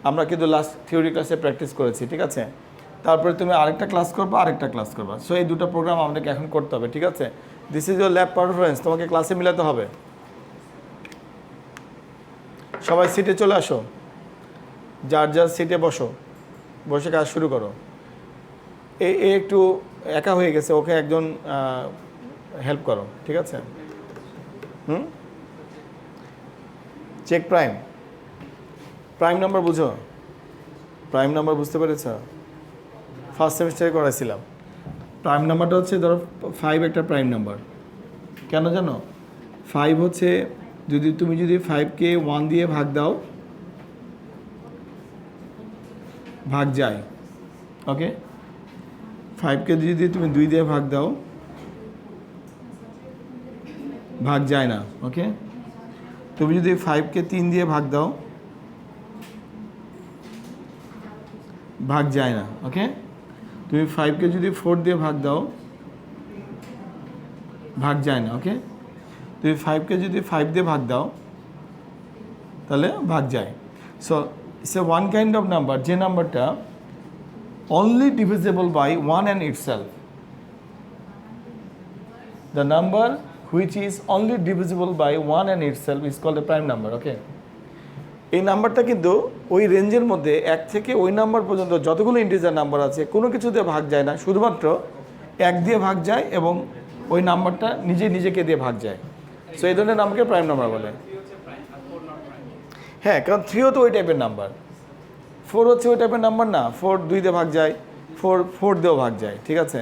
আমরা কিন্তু লাস্ট থিওরি ক্লাসে প্র্যাকটিস করেছি, ঠিক আছে? তারপরে তুমি আরেকটা ক্লাস করবা। সো এই দুটো প্রোগ্রাম আমাদেরকে এখন করতে হবে, ঠিক আছে? This is your lab performance, তোমাকে ক্লাসে মিলাতে হবে। সবাই সিটে চলে আসো, যার সিটে বসে কাজ শুরু করো। এ একটু একা হয়ে গেছে, ওকে একজন হেল্প করো, ঠিক আছে? চেক প্রাইম নাম্বার বুঝো? প্রাইম নাম্বার বুঝতে পেরেছ? ফার্স্ট সেমিস্টারে করাইছিলাম। প্রাইম নাম্বারটা হচ্ছে ধরো 5 একটা প্রাইম নাম্বার। কেন জানো? 5 হচ্ছে তুমি যদি 5কে 1 দিয়ে ভাগ দাও, ভাগ যায়, ওকে? 5কে যদি তুমি 2 দিয়ে ভাগ দাও, ভাগ যায় না, ওকে? তুমি যদি 5কে 3 দিয়ে ভাগ দাও, ভাগ যায় না, ওকে? তুমি 5কে যদি 4 দিয়ে ভাগ দাও, ভাগ যায় না, ওকে? তুমি 5কে যদি 5 দিয়ে ভাগ দাও তাহলে ভাগ যায়। So it's a one kind of number যে নাম্বারটা only divisible by 1 and itself. The number which is only divisible by 1 and itself is called a prime number, okay? এই নাম্বারটা কিন্তু ওই রেঞ্জের মধ্যে 1 থেকে ওই নাম্বার পর্যন্ত যতগুলো ইন্টিজার নাম্বার আছে কোনো কিছু দিয়ে ভাগ যায় না, শুধুমাত্র 1 দিয়ে ভাগ যায় এবং ওই নাম্বারটা নিজেকে দিয়ে ভাগ যায়। সো এই ধরনের নাম্বারকে প্রাইম নাম্বার বলে। হ্যাঁ, কারণ 3ও তো ওই টাইপের নাম্বার, 4 হচ্ছে ওই টাইপের নাম্বার না, 4 2 দিয়ে ভাগ যায়, 4 দিয়েও ভাগ যায়, ঠিক আছে?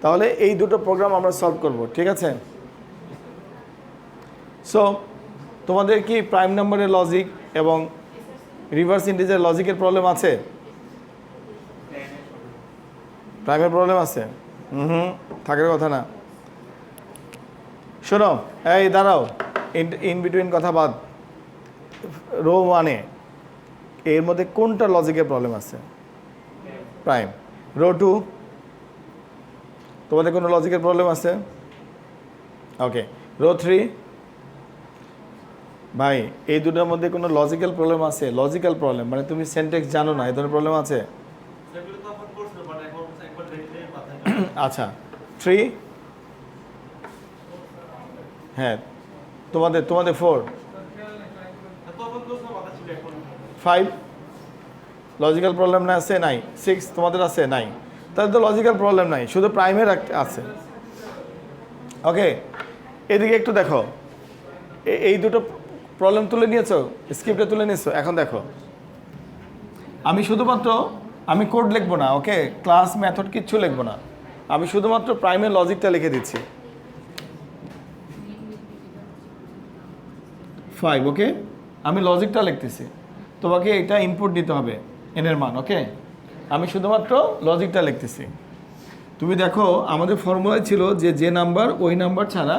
তাহলে এই দুটো প্রোগ্রাম আমরা সলভ করব, ঠিক আছে? সো তোমাদের কি প্রাইম নাম্বারের লজিক এবং রিভার্স ইন্টিজার লজিকের প্রবলেম আছে? প্রাইমের প্রবলেম আছে? থাকার কথা না। শোনো, এই দাঁড়াও, ইন বিটুইন কথা বাদ। রো 1-এ এর মধ্যে কোনটা লজিকের প্রবলেম আছে? প্রাইম। রো 2 তোমাদের কোনো লজিকের প্রবলেম আছে? ওকে। রো 3 ভাই এই দুটোর মধ্যে কোনো লজিক্যাল প্রবলেম আছে? লজিক্যাল প্রবলেম মানে তুমি সেন্টেক্স জানো না, এই ধরনের প্রবলেম আছে? আচ্ছা 3, হ্যাঁ তোমাদের 4, 5 লজিক্যাল প্রবলেম না আছে? নাই। 6 তোমাদের আছে? নাই। তাহলে তো লজিক্যাল প্রবলেম নাই, শুধু প্রাইমের আছে। ওকে, এদিকে একটু দেখো, এই দুটো প্রবলেম তুলে নিয়েছো, স্ক্রিপ্টে তুলে নিয়েছো। এখন দেখো, আমি শুধুমাত্র আমি কোড লিখবো না, ওকে, ক্লাস মেথড কিচ্ছু লিখবো না, আমি শুধুমাত্র প্রাইমের লজিকটা লিখে দিচ্ছি। 5, ওকে, আমি লজিকটা লিখতেছি, তোমাকে এটা ইনপুট দিতে হবে এনের মান, ওকে, আমি শুধুমাত্র লজিকটা লিখতেছি। তুমি দেখো আমাদের ফর্মুলায় ছিল যে নাম্বার ওই নাম্বার ছাড়া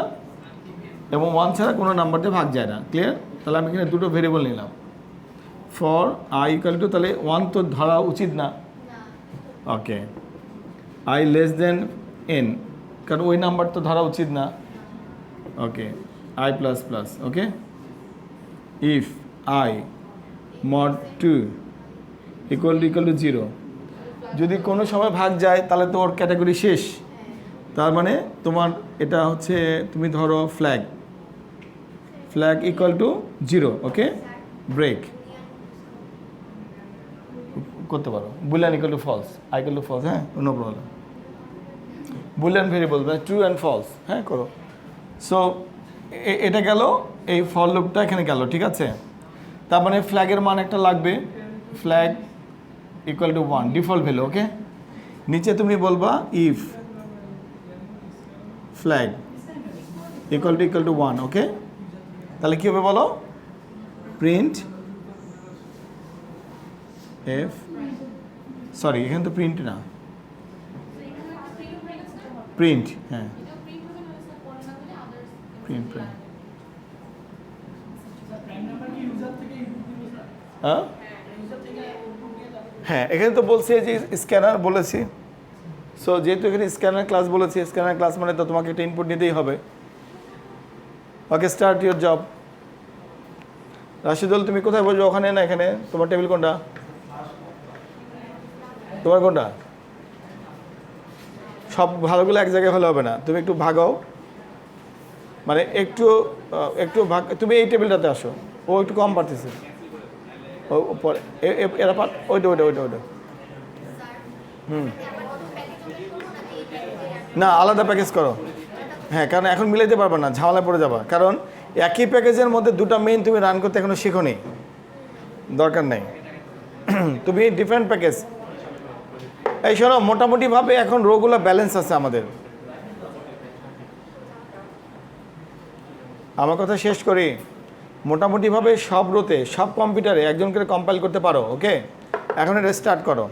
এবং 1 ছাড়া কোনো নাম্বার দিয়ে ভাগ যায় না, ক্লিয়ার? তাহলে আমি এখানে দুটো ভেরিয়েবল নিলাম, ফর আই ইকুয়াল টু, তাহলে 1 তো ধরা উচিত না, okay, I less than N, কারণ ওই নাম্বার তো ধরা উচিত না, okay, I plus plus, okay, if I mod 2 equal to 0, যদি কোনো সময় ভাগ যায় তাহলে তো ওর ক্যাটাগরি শেষ। তার মানে তোমার এটা হচ্ছে, তুমি ধরো flag equal to 0, okay, break করতে পারো, boolean equal to false, i equal to false, হ্যাঁ, নো প্রবলেম, বুলিয়ান ভেরিয়েবল মানে ট্রু অ্যান্ড ফলস, হ্যাঁ করো। সো এটা গেল, এই ফর লুপটা এখানে গেল, ঠিক আছে? তার মানে ফ্ল্যাগের মান একটা লাগবে, flag equal to 1 default value, okay. নিচে তুমি বলবা if flag equal to 1, okay, তাহলে কী হবে বলো? প্রিন্ট এফ, সরি এখানে তো প্রিন্ট না, প্রিন্ট, হ্যাঁ প্রিন্ট, হ্যাঁ এখানে তো বলছি যে স্ক্যানার বলেছি। সো যেহেতু এখানে স্ক্যানার ক্লাস বলেছি, স্ক্যানার ক্লাস মানে তো তোমাকে একটা ইনপুট নিতেই হবে। ওকে, স্টার্ট ইউর জব। রাশিদুল তুমি কোথায় বসবে? ওখানে না এখানে? তোমার টেবিল কোনটা? তোমার কোনটা? সব ভালোগুলো এক জায়গায় হলে হবে না, তুমি একটু ভাগাও, মানে একটু ভাগ। তুমি এই টেবিলটাতে আসো, ও একটু কম পারতেছে, ও পরে এরা পার, ওইটা না, আলাদা প্যাকেজ করো, হ্যাঁ, কারণ এখন মিলাইতে পারবে না, ঝামেলায় পড়ে যাবা, কারণ একই প্যাকেজের মধ্যে দুটো মেইন তুমি রান করতে এখনো শিখোনি, দরকার নেই। তুমি ডিফারেন্ট প্যাকেজ। এই শোনো, মোটামুটিভাবে এখন রোগুলো ব্যালেন্স আছে আমাদের। আমার কথা শেষ করি। মোটামুটিভাবে সব রোতে, সব কম্পিউটারে একজন করে কম্পাইল করতে পারো, ওকে। এখন এটা স্টার্ট করো।